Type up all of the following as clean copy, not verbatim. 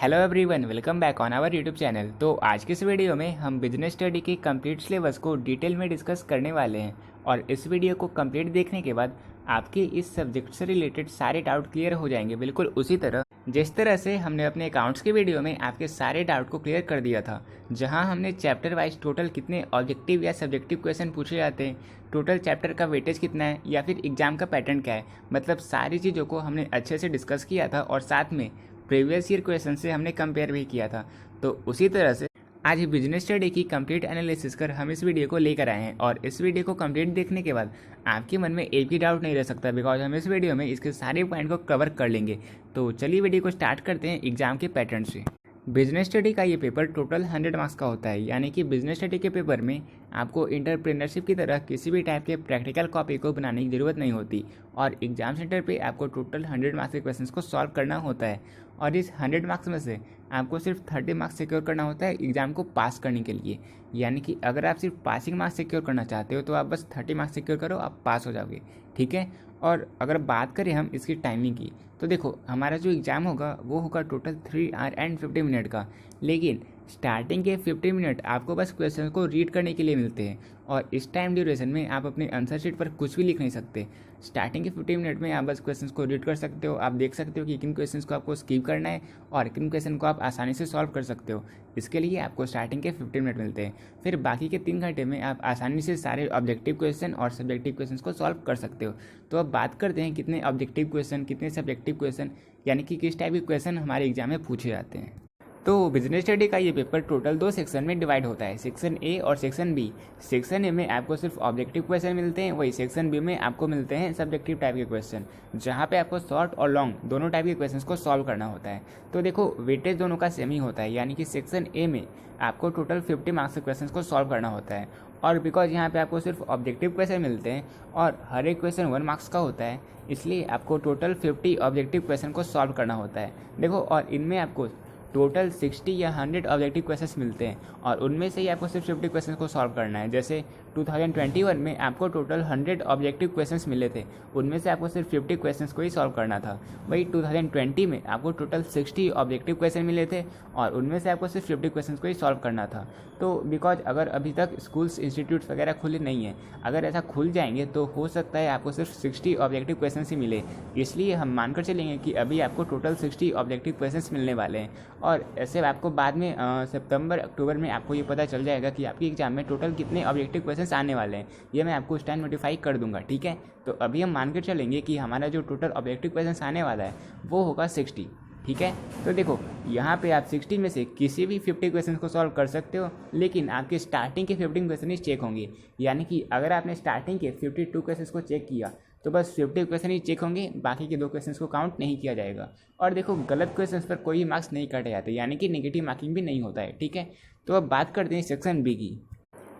Hello everyone, welcome back on our YouTube channel. तो आज के इस वीडियो में हम बिजनेस स्टडी के कंप्लीट सिलेबस को डिटेल में डिस्कस करने वाले हैं और इस वीडियो को कंप्लीट देखने के बाद आपके इस सब्जेक्ट से रिलेटेड सारे डाउट क्लियर हो जाएंगे, बिल्कुल उसी तरह जिस तरह से हमने अपने अकाउंट्स के वीडियो में आपके सारे डाउट को क्लियर कर दिया था, जहां हमने चैप्टर वाइज टोटल कितने ऑब्जेक्टिव या सब्जेक्टिव क्वेश्चन पूछे जाते हैं, टोटल चैप्टर का वेटेज कितना है या फिर एग्जाम का पैटर्न क्या है, मतलब सारी चीज़ों को हमने अच्छे से डिस्कस किया था और साथ में प्रीवियस ईयर क्वेश्चन से हमने कंपेयर भी किया था। तो उसी तरह से आज बिजनेस स्टडी की कंप्लीट एनालिसिस कर हम इस वीडियो को लेकर आए हैं और इस वीडियो को कंप्लीट देखने के बाद आपके मन में एक भी डाउट नहीं रह सकता, बिकॉज हम इस वीडियो में इसके सारे पॉइंट को कवर कर लेंगे। तो चलिए वीडियो को स्टार्ट करते हैं एग्जाम के पैटर्न से। बिजनेस स्टडी का ये पेपर टोटल 100 मार्क्स का होता है, यानी कि बिजनेस स्टडी के पेपर में आपको इंटरप्रेन्योरशिप की तरह किसी भी टाइप के प्रैक्टिकल कॉपी को बनाने की ज़रूरत नहीं होती और एग्जाम सेंटर पे आपको टोटल 100 मार्क्स के क्वेश्चंस को सॉल्व करना होता है और इस 100 मार्क्स में से आपको सिर्फ 30 मार्क्स सिक्योर करना होता है एग्जाम को पास करने के लिए। यानी कि अगर आप सिर्फ पासिंग मार्क्स सिक्योर करना चाहते हो तो आप बस 30 मार्क्स सिक्योर करो, आप पास हो जाओगे, ठीक है। और अगर बात करें हम इसकी टाइमिंग की तो देखो हमारा जो एग्ज़ाम होगा वो होगा टोटल 3 आवर एंड 50 मिनट का, लेकिन स्टार्टिंग के 50 मिनट आपको बस क्वेश्चन को रीड करने के लिए मिलते हैं और इस टाइम ड्यूरेशन में आप अपने आंसर शीट पर कुछ भी लिख नहीं सकते। स्टार्टिंग के 50 मिनट में आप बस क्वेश्चंस को रीड कर सकते हो, आप देख सकते हो कि किन क्वेश्चंस को आपको स्किप करना है और किन क्वेश्चन को आप आसानी से सॉल्व कर सकते हो। इसके लिए आपको स्टार्टिंग के 50 मिनट मिलते हैं, फिर बाकी के 3 घंटे में आप आसानी से सारे ऑब्जेक्टिव क्वेश्चन और सब्जेक्टिव क्वेश्चन को सॉल्व कर सकते हो। तो अब बात करते हैं कितने ऑब्जेक्टिव क्वेश्चन, कितने सब्जेक्टिव क्वेश्चन, यानी कि किस टाइप के क्वेश्चन हमारे एग्जाम में पूछे जाते हैं। तो बिजनेस स्टडी का ये पेपर टोटल 2 सेक्शन में डिवाइड होता है, सेक्शन ए और सेक्शन बी। सेक्शन ए में आपको सिर्फ ऑब्जेक्टिव क्वेश्चन मिलते हैं, वही सेक्शन बी में आपको मिलते हैं सब्जेक्टिव टाइप के क्वेश्चन, जहाँ पे आपको शॉर्ट और लॉन्ग दोनों टाइप के क्वेश्चंस को सॉल्व करना होता है। तो देखो वेटेज दोनों का सेम ही होता है, यानी कि सेक्शन ए में आपको टोटल 50 मार्क्स के क्वेश्चन को सॉल्व करना होता है और बिकॉज यहाँ पे आपको सिर्फ ऑब्जेक्टिव क्वेश्चन मिलते हैं और हर एक क्वेश्चन 1 मार्क्स का होता है, इसलिए आपको टोटल 50 ऑब्जेक्टिव क्वेश्चन को सॉल्व करना होता है। देखो और इनमें आपको टोटल 60 या 100 ऑब्जेक्टिव क्वेश्चंस मिलते हैं और उनमें से ही आपको सिर्फ 50 क्वेश्चंस को सॉल्व करना है। जैसे 2021 में आपको टोटल 100 ऑब्जेक्टिव क्वेश्चंस मिले थे, उनमें से आपको सिर्फ 50 क्वेश्चंस को ही सॉल्व करना था। वही 2020 में आपको टोटल 60 ऑब्जेक्टिव क्वेश्चन मिले थे और उनमें से आपको सिर्फ 50 क्वेश्चंस को ही सॉल्व करना था। तो बिकॉज अगर अभी तक स्कूल्स इंस्टीट्यूट्स वगैरह खुले नहीं हैं, अगर ऐसा खुल जाएंगे तो हो सकता है आपको सिर्फ 60 ऑब्जेक्टिव क्वेश्चन ही मिले, इसलिए हम मानकर चलेंगे कि अभी आपको टोटल 60 ऑब्जेक्टिव क्वेश्चन मिलने वाले हैं और ऐसे आपको बाद में सितंबर अक्टूबर में आपको ये पता चल जाएगा कि आपके एग्जाम में टोटल कितने ऑब्जेक्टिव क्वेश्चंस आने वाले हैं। ये मैं आपको उस टाइम नोटिफाई कर दूंगा, ठीक है। तो अभी हम मान कर चलेंगे कि हमारा जो टोटल ऑब्जेक्टिव क्वेश्चंस आने वाला है वो होगा 60, ठीक है। तो देखो यहाँ पे आप 60 में से किसी भी 50 क्वेश्चन को सॉल्व कर सकते हो, लेकिन आपके स्टार्टिंग के 15 क्वेश्चन ही चेक होंगे। यानी कि अगर आपने स्टार्टिंग के 52 क्वेश्चन को चेक किया तो बस 50 क्वेश्चन ही चेक होंगे, बाकी के 2 क्वेश्चंस को काउंट नहीं किया जाएगा। और देखो गलत क्वेश्चंस पर कोई मार्क्स नहीं काटे जाते, यानी कि नेगेटिव मार्किंग भी नहीं होता है, ठीक है। तो अब बात करते हैं सेक्शन बी की।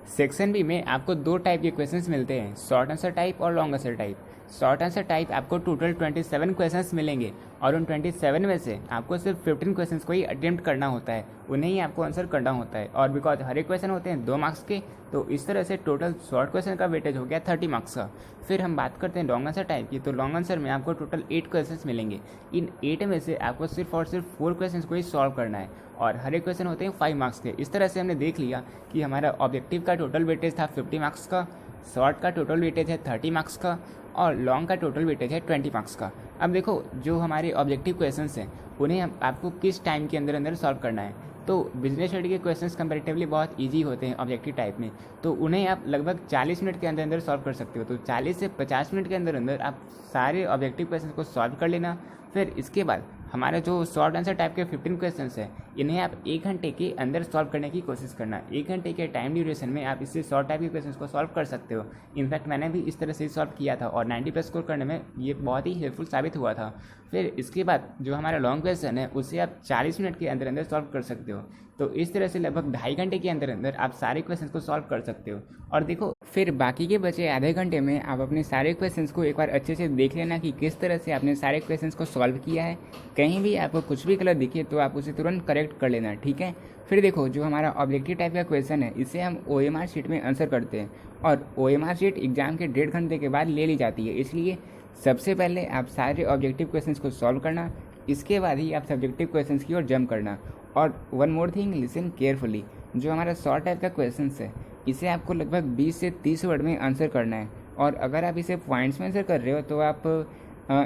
सेक्शन बी में आपको 2 टाइप के क्वेश्चंस मिलते हैं, शॉर्ट आंसर टाइप और long answer type. Short answer type आपको टोटल 27 क्वेश्चंस मिलेंगे और उन 27 में से आपको सिर्फ 15 क्वेश्चंस को ही अटेम्प्ट करना होता है, उन्हें ही आपको आंसर करना होता है। और बिकॉज हर एक क्वेश्चन होते हैं 2 मार्क्स के, तो इस तरह से टोटल शॉर्ट क्वेश्चन का वेटेज हो गया 30 मार्क्स का। फिर हम बात करते हैं लॉन्ग आंसर टाइप की, तो लॉन्ग आंसर में आपको टोटल 8 क्वेश्चंस मिलेंगे। इन 8 में से आपको सिर्फ और सिर्फ 4 क्वेश्चंस को ही सॉल्व करना है और हर एक क्वेश्चन होते हैं 5 मार्क्स के। इस तरह से हमने देख लिया कि हमारा ऑब्जेक्टिव का टोटल वेटेज था 50 मार्क्स का, शॉर्ट का टोटल वेटेज है 30 मार्क्स का और लॉन्ग का टोटल वेटेज है 20 मार्क्स का। अब देखो जो हमारे ऑब्जेक्टिव क्वेश्चंस हैं उन्हें आपको किस टाइम के अंदर अंदर सॉल्व करना है। तो बिजनेस स्टडी के क्वेश्चंस कंपैरेटिवली बहुत इजी होते हैं ऑब्जेक्टिव टाइप में, तो उन्हें आप लगभग 40 मिनट के अंदर अंदर सॉल्व कर सकते हो। तो 40 से 50 मिनट के अंदर अंदर आप सारे ऑब्जेक्टिव क्वेश्चन को सॉल्व कर लेना। फिर इसके बाद हमारा जो शॉर्ट आंसर टाइप के 15 क्वेश्चंस है, इन्हें आप 1 घंटे के अंदर सॉल्व करने की कोशिश करना। 1 घंटे के टाइम ड्यूरेशन में आप इससे शॉर्ट टाइप के क्वेश्चंस को सॉल्व कर सकते हो। इनफैक्ट मैंने भी इस तरह से सॉल्व किया था और 90+ स्कोर करने में ये बहुत ही हेल्पफुल साबित हुआ था। फिर इसके बाद जो हमारा लॉन्ग क्वेश्चन है उसे आप 40 मिनट के अंदर अंदर सॉल्व कर सकते हो। तो इस तरह से लगभग 2.5 घंटे के अंदर अंदर आप सारे क्वेश्चन को सॉल्व कर सकते हो। और देखो फिर बाकी के बचे आधे घंटे में आप अपने सारे क्वेश्चंस को एक बार अच्छे से देख लेना कि किस तरह से आपने सारे क्वेश्चंस को सॉल्व किया है। कहीं भी आपको कुछ भी गलत दिखे तो आप उसे तुरंत करेक्ट कर लेना, ठीक है। फिर देखो जो हमारा ऑब्जेक्टिव टाइप का क्वेश्चन है इसे हम OMR शीट में आंसर करते हैं और OMR शीट एग्जाम के 1.5 घंटे के बाद ले ली जाती है, इसलिए सबसे पहले आप सारे ऑब्जेक्टिव क्वेश्चंस को सॉल्व करना, इसके बाद ही आप सब्जेक्टिव क्वेश्चंस की ओर जंप करना। और one more thing, listen carefully, जो हमारा शॉर्ट टाइप का क्वेश्चंस है इसे आपको लगभग 20 से 30 वर्ड में आंसर करना है। और अगर आप इसे पॉइंट्स में आंसर कर रहे हो तो आप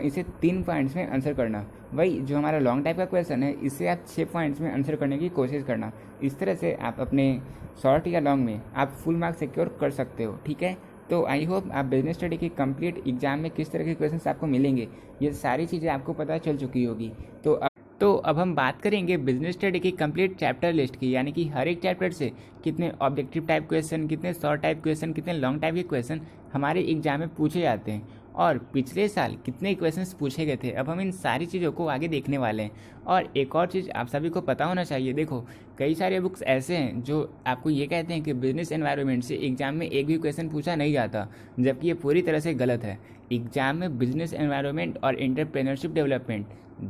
इसे 3 पॉइंट्स में आंसर करना। वही जो हमारा लॉन्ग टाइप का क्वेश्चन है इसे आप 6 पॉइंट्स में आंसर करने की कोशिश करना। इस तरह से आप अपने शॉर्ट या लॉन्ग में आप फुल मार्क्स सिक्योर कर सकते हो। ठीक है, तो आई होप आप बिजनेस स्टडी की कंप्लीट एग्जाम में किस तरह के क्वेश्चंस आपको मिलेंगे ये सारी चीज़ें आपको पता चल चुकी होगी। तो अब हम बात करेंगे बिजनेस स्टडी की कंप्लीट चैप्टर लिस्ट की, यानी कि हर एक चैप्टर से कितने ऑब्जेक्टिव टाइप क्वेश्चन, कितने शॉर्ट टाइप क्वेश्चन, कितने लॉन्ग टाइप के क्वेश्चन हमारे एग्जाम में पूछे जाते हैं और पिछले साल कितने क्वेश्चंस पूछे गए थे। अब हम इन सारी चीज़ों को आगे देखने वाले हैं। और एक और चीज़ आप सभी को पता होना चाहिए, देखो कई सारे बुक्स ऐसे हैं जो आपको ये कहते हैं कि बिजनेस एनवायरनमेंट से एग्जाम में एक भी क्वेश्चन पूछा नहीं जाता, जबकि ये पूरी तरह से गलत है। एग्जाम में बिजनेस एनवायरनमेंट और एंटरप्रेन्योरशिप डेवलपमेंट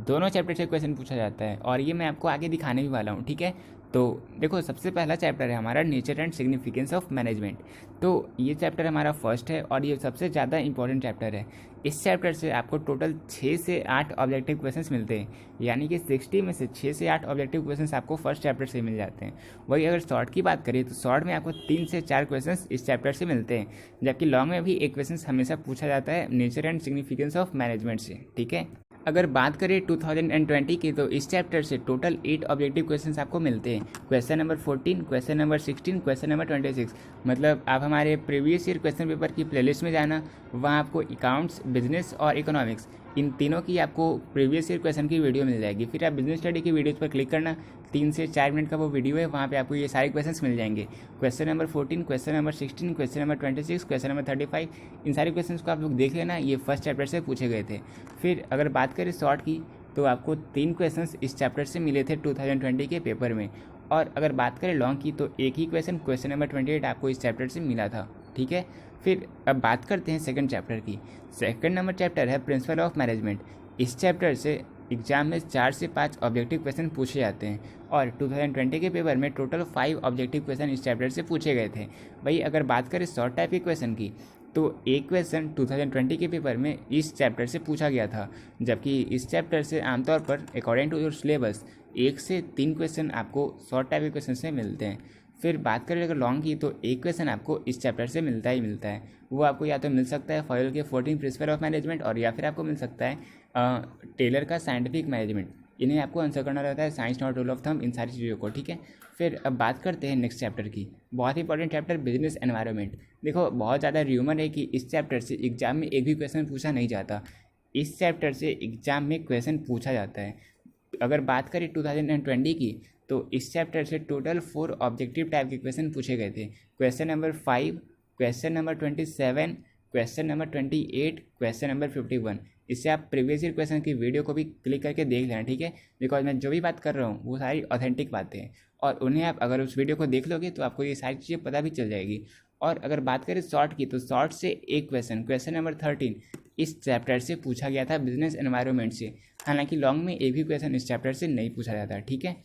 दोनों चैप्टर से क्वेश्चन पूछा जाता है और ये मैं आपको आगे दिखाने भी वाला हूँ। ठीक है, तो देखो सबसे पहला चैप्टर है हमारा nature and significance of management. तो ये चैप्टर हमारा फर्स्ट है और ये सबसे ज़्यादा इंपॉर्टेंट चैप्टर है। इस चैप्टर से आपको टोटल 6 से 8 ऑब्जेक्टिव क्वेश्चंस मिलते हैं, यानी कि 60 में से 6 से 8 ऑब्जेक्टिव क्वेश्चंस आपको फर्स्ट चैप्टर से मिल जाते हैं। वही अगर शॉर्ट की बात करें तो शॉर्ट में आपको 3 से 4 क्वेश्चंस इस चैप्टर से मिलते हैं, जबकि लॉन्ग में भी एक क्वेश्चन हमेशा पूछा जाता है nature and significance of management से। ठीक है, अगर बात करें 2020 की तो इस चैप्टर से टोटल 8 ऑब्जेक्टिव क्वेश्चंस आपको मिलते हैं। Question number 14, question number 16, question number 26। मतलब आप हमारे प्रीवियस ईयर क्वेश्चन पेपर की प्लेलिस्ट में जाना, वहाँ आपको अकाउंट्स, बिजनेस और इकोनॉमिक्स इन तीनों की आपको प्रीवियस ईयर क्वेश्चन की वीडियो मिल जाएगी। फिर आप बिजनेस स्टडी की वीडियोज़ पर क्लिक करना, 3 से 4 मिनट का वो वीडियो है, वहाँ पे आपको ये सारे क्वेश्चंस मिल जाएंगे। Question number 14, question number 16, question number 26, question number 35, इन सारे क्वेश्चंस को आप लोग देख लेना, ये फर्स्ट चैप्टर से पूछे गए थे। फिर अगर बात करें शॉर्ट की तो आपको 3 क्वेश्चंस इस चैप्टर से मिले थे 2020 के पेपर में। और अगर बात करें लॉन्ग की तो एक ही क्वेश्चन नंबर 28 आपको इस चैप्टर से मिला था। ठीक है, फिर अब बात करते हैं सेकंड चैप्टर की। सेकंड नंबर चैप्टर है प्रिंसिपल ऑफ मैनेजमेंट। इस चैप्टर से एग्जाम में 4 से 5 ऑब्जेक्टिव क्वेश्चन पूछे जाते हैं और 2020 के पेपर में टोटल 5 ऑब्जेक्टिव क्वेश्चन इस चैप्टर से पूछे गए थे। वही अगर बात करें शॉर्ट टाइप के क्वेश्चन की तो एक क्वेश्चन 2020 के पेपर में इस चैप्टर से पूछा गया था, जबकि इस चैप्टर से आमतौर पर अकॉर्डिंग टू योर सिलेबस 1 से 3 क्वेश्चन आपको शॉर्ट टाइप के क्वेश्चन से मिलते हैं। फिर बात करें अगर लॉन्ग की तो एक क्वेश्चन आपको इस चैप्टर से मिलता ही मिलता है। वो आपको या तो मिल सकता है फॉयल के 14 प्रिंसिपल ऑफ मैनेजमेंट और या फिर आपको मिल सकता है टेलर का साइंटिफिक मैनेजमेंट। इन्हें आपको आंसर करना रहता है, science not rule of thumb, इन सारी चीज़ों को। ठीक है, फिर अब बात करते हैं नेक्स्ट चैप्टर की। बहुत ही इंपॉर्टेंट चैप्टर बिजनेस एनवायरनमेंट। देखो बहुत ज़्यादा र्यूमर है कि इस चैप्टर से एग्जाम में एक भी क्वेश्चन पूछा नहीं जाता। इस चैप्टर से एग्जाम में क्वेश्चन पूछा जाता है। अगर बात करें 2020 की तो इस चैप्टर से टोटल 4 ऑब्जेक्टिव टाइप के क्वेश्चन पूछे गए थे। Question number 5, question number 27, question number 28, question number 51। इससे आप प्रीवियस ईयर क्वेश्चन की वीडियो को भी क्लिक करके देख लेना। ठीक है, बिकॉज मैं जो भी बात कर रहा हूँ वो सारी ऑथेंटिक बातें हैं और उन्हें आप अगर उस वीडियो को देख लोगे तो आपको ये सारी चीज़ें पता भी चल जाएगी। और अगर बात करें शॉर्ट की तो शॉर्ट से एक क्वेश्चन नंबर 13 इस चैप्टर से पूछा गया था बिजनेस एनवायरनमेंट से। हालांकि लॉन्ग में एक भी क्वेश्चन इस चैप्टर से नहीं पूछा जाता। ठीक है,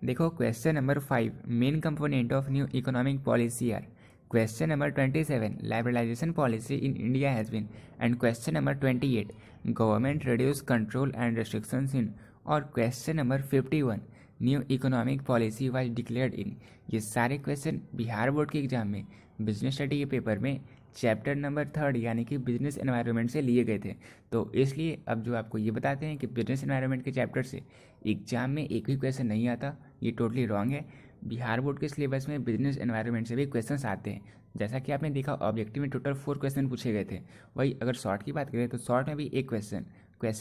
देखो question number 5 main component of new economic policy are. Question number 27 liberalisation policy in India has been. And question number 28 government reduce control and restrictions in. और question number 51 new economic policy was declared in. ये सारे question Bihar board के exam में business study के paper में chapter number 3 यानी कि business environment से लिए गए थे। तो इसलिए अब जो आपको ये बताते हैं कि बिजनेस एनवायरनमेंट के चैप्टर से एग्जाम में एक भी क्वेश्चन नहीं आता, ये टोटली रॉन्ग है। बिहार बोर्ड के सिलेबस में बिजनेस एनवायरनमेंट से भी क्वेश्चंस आते हैं। जैसा कि आपने देखा ऑब्जेक्टिव में टोटल 4 क्वेश्चन पूछे गए थे। वही अगर शॉर्ट की बात करें तो शॉर्ट में भी एक क्वेश्चन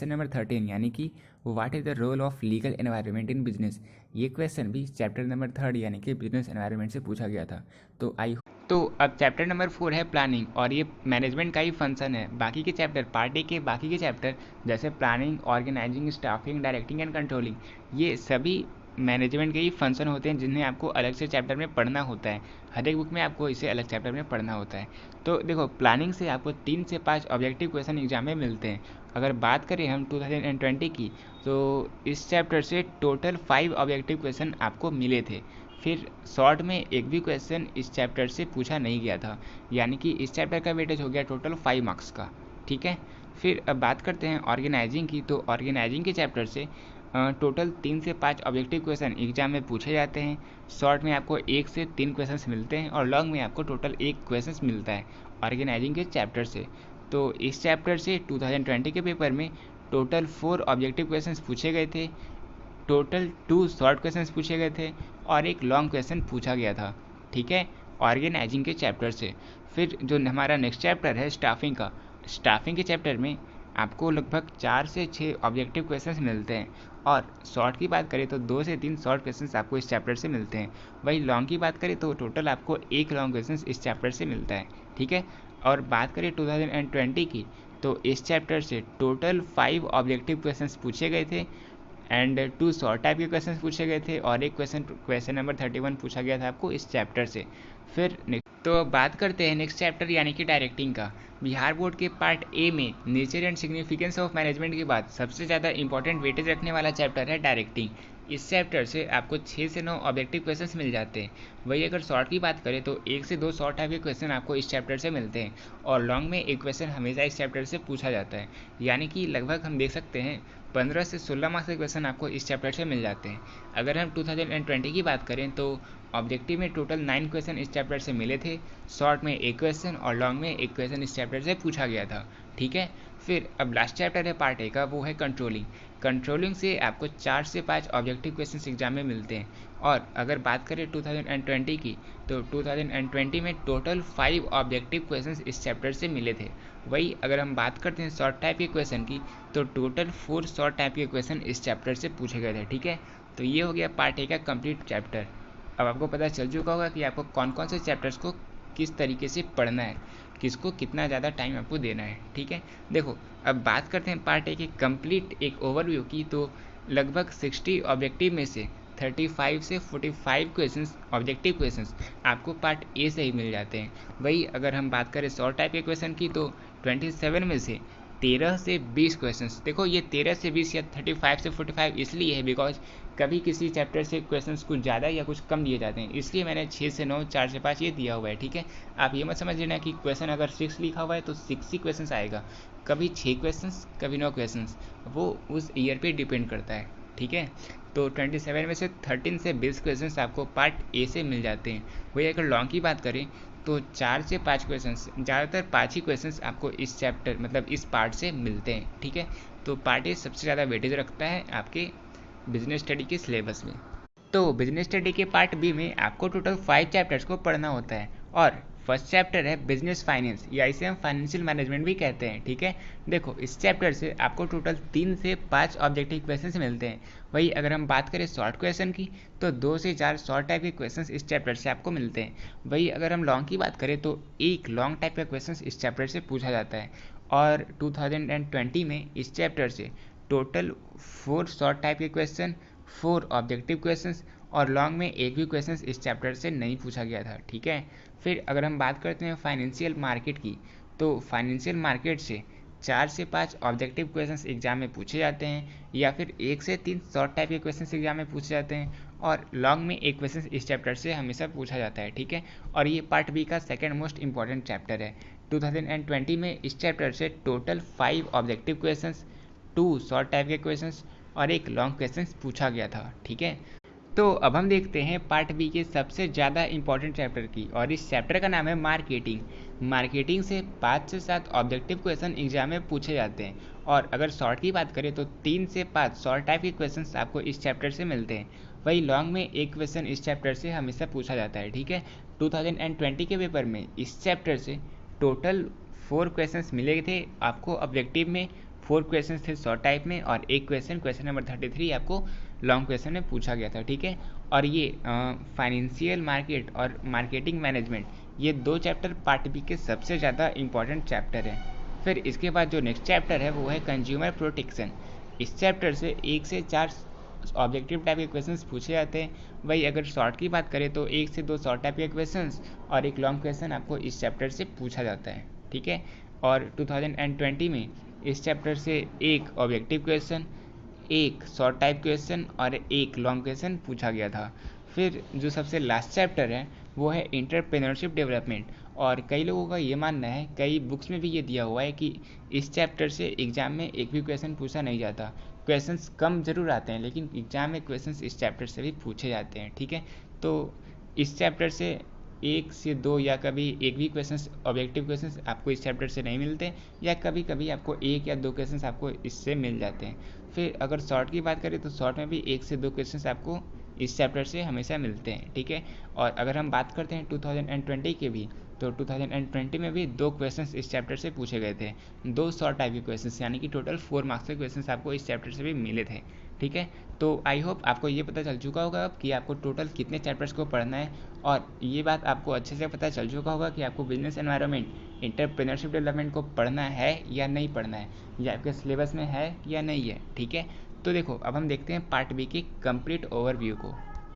नंबर 13 यानी कि what is the role of legal environment in business. ये क्वेश्चन भी चैप्टर नंबर 3 यानी कि बिजनेस एनवायरनमेंट से पूछा गया था। तो अब चैप्टर नंबर 4 है प्लानिंग और ये मैनेजमेंट का ही फंक्शन है। बाकी के चैप्टर पार्ट ए के बाकी के चैप्टर जैसे planning, organising, staffing, directing and controlling, ये सभी मैनेजमेंट के ही फंक्शन होते हैं जिन्हें आपको अलग से चैप्टर में पढ़ना होता है। हर एक बुक में आपको इसे अलग चैप्टर में पढ़ना होता है। तो देखो प्लानिंग से आपको 3 से 5 ऑब्जेक्टिव क्वेश्चन एग्जाम में मिलते हैं। अगर बात करें हम 2020 की तो इस चैप्टर से टोटल 5 ऑब्जेक्टिव क्वेश्चन आपको मिले थे। फिर शॉर्ट में एक भी क्वेश्चन इस चैप्टर से पूछा नहीं गया था, यानी कि इस चैप्टर का वेटेज हो गया टोटल 5 मार्क्स का। ठीक है, फिर अब बात करते हैं ऑर्गेनाइजिंग की। तो ऑर्गेनाइजिंग के चैप्टर से टोटल 3 से 5 ऑब्जेक्टिव क्वेश्चन एग्जाम में पूछे जाते हैं। शॉर्ट में आपको 1 से 3 क्वेश्चंस मिलते हैं और लॉन्ग में आपको टोटल 1 क्वेश्चंस मिलता है ऑर्गेनाइजिंग के चैप्टर से। तो इस चैप्टर से 2020 के पेपर में टोटल 4 ऑब्जेक्टिव क्वेश्चंस पूछे गए थे, टोटल 2 शॉर्ट क्वेश्चंस पूछे गए थे और एक लॉन्ग क्वेश्चन पूछा गया था, ठीक है, ऑर्गेनाइजिंग के चैप्टर से। फिर जो हमारा नेक्स्ट चैप्टर है स्टाफिंग का, स्टाफिंग के चैप्टर में आपको लगभग 4 से 6 ऑब्जेक्टिव क्वेश्चंस मिलते हैं और शॉर्ट की बात करें तो 2 से 3 शॉर्ट क्वेश्चंस आपको इस चैप्टर से मिलते हैं। वही लॉन्ग की बात करें तो टोटल आपको एक लॉन्ग क्वेश्चंस इस चैप्टर से मिलता है, ठीक है। और बात करें 2020 की, तो इस चैप्टर से टोटल 5 ऑब्जेक्टिव क्वेश्चंस पूछे गए थे एंड 2 शॉर्ट टाइप के क्वेश्चन पूछे गए थे और एक क्वेश्चन नंबर 31 पूछा गया था आपको इस चैप्टर से। फिर तो बात करते हैं नेक्स्ट चैप्टर यानी कि डायरेक्टिंग का। बिहार बोर्ड के पार्ट ए में nature and significance of management के बाद सबसे ज़्यादा इंपॉर्टेंट वेटेज रखने वाला चैप्टर है डायरेक्टिंग। इस चैप्टर से आपको 6 से 9 ऑब्जेक्टिव क्वेश्चंस मिल जाते हैं। वही अगर शॉर्ट की बात करें तो 1 से 2 शॉर्ट टाइप के क्वेश्चन आपको इस चैप्टर से मिलते हैं और लॉन्ग में एक क्वेश्चन हमेशा इस चैप्टर से पूछा जाता है, यानी कि लगभग हम देख सकते हैं 15 से 16 मार्क्स के क्वेश्चन आपको इस चैप्टर से मिल जाते हैं। अगर हम 2020 की बात करें तो ऑब्जेक्टिव में टोटल 9 क्वेश्चन इस चैप्टर से मिले थे, शॉर्ट में एक क्वेश्चन और लॉन्ग में एक क्वेश्चन इस चैप्टर से पूछा गया था, ठीक है। फिर अब लास्ट चैप्टर है पार्ट ए का, वो है कंट्रोलिंग। कंट्रोलिंग से आपको 4 से 5 ऑब्जेक्टिव क्वेश्चन एग्जाम में मिलते हैं और अगर बात करें 2020 की, तो 2020 में टोटल 5 ऑब्जेक्टिव क्वेश्चंस इस चैप्टर से मिले थे। वही अगर हम बात करते हैं शॉर्ट टाइप के क्वेश्चन की, तो टोटल 4 शॉर्ट टाइप के क्वेश्चन इस चैप्टर से पूछे गए थे, ठीक है। तो ये हो गया पार्ट ए का कंप्लीट चैप्टर। अब आपको पता चल चुका होगा कि आपको कौन कौन से चैप्टर्स को किस तरीके से पढ़ना है, किसको कितना ज़्यादा टाइम आपको देना है, ठीक है। देखो अब बात करते हैं पार्ट ए के कंप्लीट एक ओवरव्यू की। तो लगभग 60 ऑब्जेक्टिव में से 35 से 45 क्वेश्चंस ऑब्जेक्टिव क्वेश्चंस आपको पार्ट ए से ही मिल जाते हैं। वही अगर हम बात करें शॉर्ट टाइप के क्वेश्चन की, तो 27 में से 13 से 20 क्वेश्चंस, देखो ये 13 से 20 या 35 से 45 इसलिए है बिकॉज कभी किसी चैप्टर से क्वेश्चंस कुछ ज़्यादा या कुछ कम दिए जाते हैं, इसलिए मैंने 6 से 9, 4 से 5 ये दिया हुआ है, ठीक है। आप ये मत समझ लेना कि क्वेश्चन अगर 6 लिखा हुआ है तो 6 ही क्वेश्चंस आएगा, कभी 6 क्वेश्चंस कभी 9 क्वेश्चंस, वो उस ईयर पे डिपेंड करता है, ठीक है। तो 27 में से 13 से 20 क्वेश्चंस आपको पार्ट ए से मिल जाते हैं। वही अगर लॉन्ग की बात करें तो 4 से 5 क्वेश्चंस, ज़्यादातर 5 ही क्वेश्चंस आपको इस चैप्टर मतलब इस पार्ट से मिलते हैं, ठीक है। तो पार्ट ए सबसे ज़्यादा वेटेज रखता है आपके बिजनेस स्टडी के सिलेबस में। तो बिजनेस स्टडी के पार्ट बी में आपको टोटल 5 चैप्टर्स को पढ़ना होता है और फर्स्ट चैप्टर है बिजनेस फाइनेंस या इसे हम फाइनेंशियल मैनेजमेंट भी कहते हैं, ठीक है। देखो इस चैप्टर से आपको टोटल 3 से 5 ऑब्जेक्टिव क्वेश्चंस मिलते हैं। वही अगर हम बात करें शॉर्ट क्वेश्चन की, तो 2 से 4 शॉर्ट टाइप के क्वेश्चंस इस चैप्टर से आपको मिलते हैं। वही अगर हम लॉन्ग की बात करें तो एक लॉन्ग टाइप का क्वेश्चन इस चैप्टर से पूछा जाता है और 2020 में इस चैप्टर से टोटल 4 शॉर्ट टाइप के क्वेश्चन, 4 ऑब्जेक्टिव क्वेश्चंस और लॉन्ग में एक भी क्वेश्चन इस चैप्टर से नहीं पूछा गया था, ठीक है। फिर अगर हम बात करते हैं फाइनेंशियल मार्केट की, तो फाइनेंशियल मार्केट से 4 से 5 ऑब्जेक्टिव क्वेश्चंस एग्जाम में पूछे जाते हैं या फिर 1 से 3 शॉर्ट टाइप के क्वेश्चंस एग्जाम में पूछे जाते हैं और लॉन्ग में एक क्वेश्चन इस चैप्टर से हमेशा पूछा जाता है, ठीक है। और ये पार्ट बी का सेकेंड मोस्ट इंपॉर्टेंट चैप्टर है। 2020 में इस चैप्टर से total 5 objective questions, 2 short type के क्वेश्चंस और एक लॉन्ग क्वेश्चन पूछा गया था, ठीक है। तो अब हम देखते हैं पार्ट बी के सबसे ज़्यादा इंपॉर्टेंट चैप्टर की और इस चैप्टर का नाम है मार्केटिंग। मार्केटिंग से 5 से 7 ऑब्जेक्टिव क्वेश्चन एग्जाम में पूछे जाते हैं और अगर शॉर्ट की बात करें तो 3 से 5 शॉर्ट टाइप के क्वेश्चंस आपको इस चैप्टर से मिलते हैं। वही लॉन्ग में एक क्वेश्चन इस चैप्टर से हमेशा पूछा जाता है, ठीक है। 2020 के पेपर में इस चैप्टर से टोटल 4 क्वेश्चंस मिले थे आपको ऑब्जेक्टिव में, 4 क्वेश्चन थे शॉर्ट टाइप में और एक क्वेश्चन नंबर 33 आपको लॉन्ग क्वेश्चन में पूछा गया था, ठीक है। और ये फाइनेंशियल मार्केट और मार्केटिंग मैनेजमेंट, ये 2 चैप्टर पार्ट बी के सबसे ज़्यादा इंपॉर्टेंट चैप्टर है। फिर इसके बाद जो नेक्स्ट चैप्टर है वो है कंज्यूमर प्रोटेक्शन। इस चैप्टर से 1 से 4 ऑब्जेक्टिव टाइप के क्वेश्चंस पूछे जाते हैं। वही अगर शॉर्ट की बात करें तो 1 से 2 शॉर्ट टाइप के क्वेश्चंस और एक लॉन्ग क्वेश्चन आपको इस चैप्टर से पूछा जाता है, ठीक है। और 2020 में इस चैप्टर से एक ऑब्जेक्टिव क्वेश्चन, एक शॉर्ट टाइप क्वेश्चन और एक लॉन्ग क्वेश्चन पूछा गया था। फिर जो सबसे लास्ट चैप्टर है वो है एंटरप्रेन्योरशिप डेवलपमेंट। और कई लोगों का ये मानना है, कई बुक्स में भी ये दिया हुआ है कि इस चैप्टर से एग्ज़ाम में एक भी क्वेश्चन पूछा नहीं जाता। क्वेश्चंस कम ज़रूर आते हैं लेकिन एग्ज़ाम में क्वेश्चंस इस चैप्टर से भी पूछे जाते हैं, ठीक है। तो इस चैप्टर से एक से दो या कभी एक भी क्वेश्चंस, ऑब्जेक्टिव क्वेश्चंस आपको इस चैप्टर से नहीं मिलते, या कभी कभी आपको एक या दो क्वेश्चंस आपको इससे मिल जाते हैं। फिर अगर शॉर्ट की बात करें तो शॉर्ट में भी एक से दो क्वेश्चंस आपको इस चैप्टर से हमेशा मिलते हैं, ठीक है। और अगर हम बात करते हैं 2020 के भी, तो 2020 में भी दो क्वेश्चंस इस चैप्टर से पूछे गए थे, दो शॉर्ट टाइप के क्वेश्चंस, यानी कि टोटल 4 मार्क्स के क्वेश्चंस आपको इस चैप्टर से भी मिले थे, ठीक है। तो आई होप आपको ये पता चल चुका होगा अब कि आपको टोटल कितने चैप्टर्स को पढ़ना है, और ये बात आपको अच्छे से पता चल चुका होगा कि आपको बिजनेस एनवायरनमेंट, एंटरप्रेन्योरशिप डेवलपमेंट को पढ़ना है या नहीं पढ़ना है, या आपके सिलेबस में है या नहीं है, ठीक है। तो देखो अब हम देखते हैं पार्ट बी की कंप्लीट ओवरव्यू को।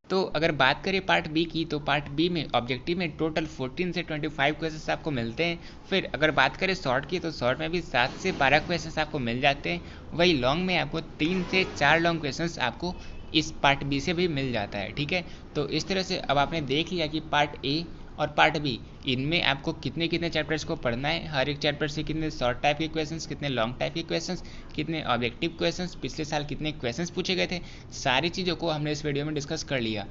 तो अगर बात करें पार्ट बी की, तो पार्ट बी में ऑब्जेक्टिव में टोटल 14 से 25 क्वेश्चंस आपको मिलते हैं। फिर अगर बात करें शॉर्ट की, तो शॉर्ट में भी 7 से 12 क्वेश्चंस आपको मिल जाते हैं। वही लॉन्ग में आपको 3 से 4 लॉन्ग क्वेश्चंस आपको इस पार्ट बी से भी मिल जाता है, ठीक है। तो इस तरह से अब आपने देख लिया कि पार्ट ए और पार्ट बी, इनमें आपको कितने कितने चैप्टर्स को पढ़ना है, हर एक चैप्टर से कितने शॉर्ट टाइप के क्वेश्चंस, कितने लॉन्ग टाइप के क्वेश्चंस, कितने ऑब्जेक्टिव क्वेश्चंस, पिछले साल कितने क्वेश्चंस पूछे गए थे, सारी चीज़ों को हमने इस वीडियो में डिस्कस कर लिया।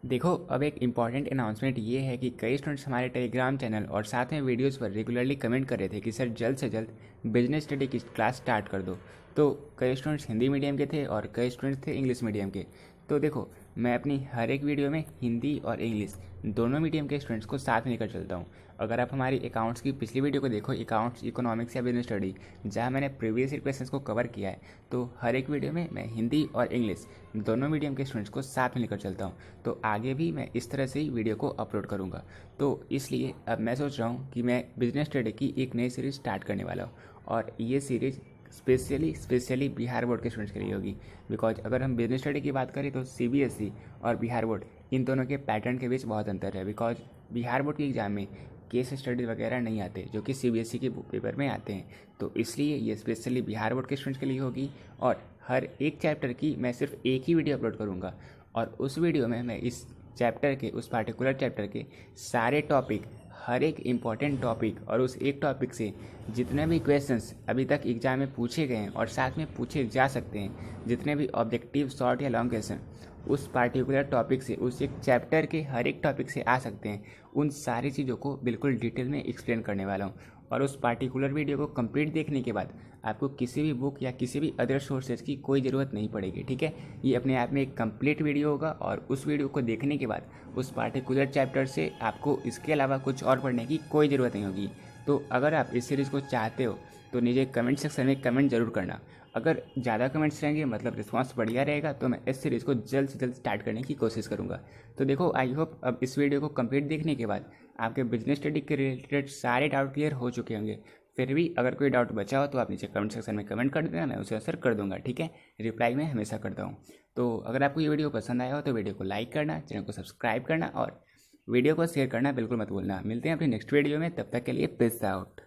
देखो अब एक इम्पॉर्टेंट अनाउंसमेंट ये है कि कई स्टूडेंट्स हमारे टेलीग्राम चैनल और साथ में वीडियोस पर रेगुलरली कमेंट कर रहे थे कि सर जल्द से जल्द बिजनेस स्टडी की क्लास स्टार्ट कर दो। तो कई स्टूडेंट्स हिंदी मीडियम के थे और कई स्टूडेंट्स थे इंग्लिश मीडियम के। तो देखो मैं अपनी हर एक वीडियो में हिंदी और इंग्लिश दोनों मीडियम के स्टूडेंट्स को साथ में लेकर चलता हूँ। अगर आप हमारी अकाउंट्स की पिछली वीडियो को देखो, अकाउंट्स, इकोनॉमिक्स या बिजनेस स्टडी, जहाँ मैंने प्रीवियस ईयर क्वेश्चंस को कवर किया है, तो हर एक वीडियो में मैं हिंदी और इंग्लिश दोनों मीडियम के स्टूडेंट्स को साथ में लेकर चलता हूँ। तो आगे भी मैं इस तरह से ही वीडियो को अपलोड करूँगा। तो इसलिए अब मैं सोच रहा हूँ कि मैं बिजनेस स्टडी की एक नई सीरीज़ स्टार्ट करने वाला हूँ, और ये सीरीज़ स्पेशली बिहार बोर्ड के स्टूडेंट्स के लिए होगी। बिकॉज अगर हम बिजनेस स्टडी की बात करें तो सीबीएसई और बिहार बोर्ड, इन दोनों के पैटर्न के बीच बहुत अंतर है। बिकॉज बिहार बोर्ड के एग्ज़ाम में केस स्टडी वगैरह नहीं आते जो कि सीबीएसई के पेपर में आते हैं। तो इसलिए ये स्पेशली बिहार बोर्ड के स्टूडेंट्स के लिए होगी, और हर एक चैप्टर की मैं सिर्फ एक ही वीडियो अपलोड करूँगा, और उस वीडियो में मैं इस चैप्टर के, उस पार्टिकुलर चैप्टर के सारे टॉपिक, हर एक इम्पॉर्टेंट टॉपिक और उस एक टॉपिक से जितने भी क्वेश्चंस अभी तक एग्जाम में पूछे गए हैं और साथ में पूछे जा सकते हैं, जितने भी ऑब्जेक्टिव, शॉर्ट या लॉन्ग क्वेश्चन उस पार्टिकुलर टॉपिक से, उस एक चैप्टर के हर एक टॉपिक से आ सकते हैं, उन सारी चीज़ों को बिल्कुल डिटेल में एक्सप्लेन करने वाला हूँ। और उस पार्टिकुलर वीडियो को कंप्लीट देखने के बाद आपको किसी भी बुक या किसी भी अदर सोर्सेज की कोई ज़रूरत नहीं पड़ेगी, ठीक है। ये अपने आप में एक कंप्लीट वीडियो होगा, और उस वीडियो को देखने के बाद उस पार्टिकुलर चैप्टर से आपको इसके अलावा कुछ और पढ़ने की कोई ज़रूरत नहीं होगी। तो अगर आप इस सीरीज़ को चाहते हो तो नीचे कमेंट सेक्शन में कमेंट ज़रूर करना। अगर ज़्यादा कमेंट्स रहेंगे, मतलब रिस्पांस बढ़िया रहेगा, तो मैं इस सीरीज़ को जल्द से जल्द स्टार्ट करने की कोशिश करूँगा। तो देखो आई होप अब इस वीडियो को कंप्लीट देखने के बाद आपके बिजनेस स्टडी के रिलेटेड सारे डाउट क्लियर हो चुके होंगे। फिर भी अगर कोई डाउट बचा हो तो आप नीचे कमेंट सेक्शन में कमेंट कर देना, मैं उसे आंसर कर दूंगा, ठीक है। रिप्लाई मैं हमेशा करता हूँ। तो अगर आपको ये वीडियो पसंद आया हो तो वीडियो को लाइक करना, चैनल को सब्सक्राइब करना और वीडियो को शेयर करना बिल्कुल मत भूलना। मिलते हैं अपनी नेक्स्ट वीडियो में, तब तक के लिए पीस आउट।